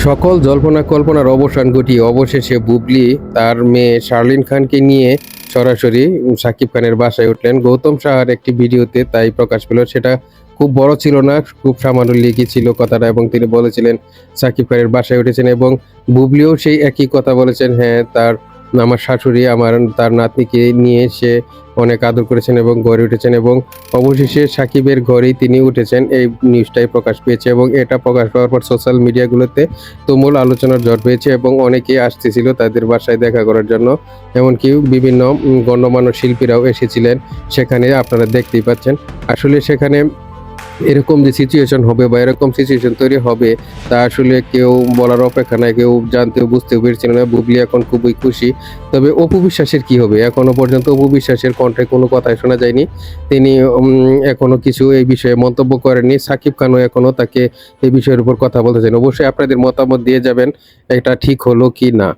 সকল জল্পনা কল্পনার অবসান ঘটিয়ে অবশেষে বুবলি তার মেয়ে শার্লিন খানকে নিয়ে সরাসরি সাকিব খানের বাসায় উঠলেন। গৌতম সাহার একটি ভিডিওতে তাই প্রকাশ পেল। সেটা খুব বড় ছিল না, খুব সামান্য লিখি ছিল কথাটা, এবং তিনি বলেছিলেন সাকিব খানের বাসায় উঠেছেন, এবং বুবলিও সেই একই কথা বলেছেন। হ্যাঁ, আমার শাশুড়ি তার নাতনিকে নিয়ে সে অনেক আদর করেছেন এবং গড়ে উঠেছেন, এবং অবশেষে সাকিবের ঘরেই তিনি উঠেছেন, এই নিউজটাই প্রকাশ পেয়েছে। এবং এটা প্রকাশ পাওয়ার পর সোশ্যাল মিডিয়াগুলোতে তুমুল আলোচনার ঝড় পেয়েছে এবং অনেকেই আসতেছিল তাদের বাসায় দেখা করার জন্য। এমনকি বিভিন্ন গণ্যমান্য শিল্পীরাও এসেছিলেন সেখানে, আপনারা দেখতেই পাচ্ছেন। আসলে সেখানে এরকম যে সিচুয়েশন হবে বা এরকম সিচুয়েশন তৈরি হবে তা আসলে কেউ বলার অপেক্ষা নাই, কেউ জানতেও বুঝতেও পেরেছিল না। বুবলি এখন খুবই খুশি। তবে অপু বিশ্বাসের কি হবে? এখনো পর্যন্ত অপু বিশ্বাসের কণ্ঠে কোনো কথাই শোনা যায়নি। তিনি এখনো কিছু এই বিষয়ে মন্তব্য করেননি। সাকিব খানও এখনো তাকে এই বিষয়ের উপর কথা বলতে চান। অবশ্যই আপনাদের মতামত দিয়ে যাবেন এটা ঠিক হলো কি না।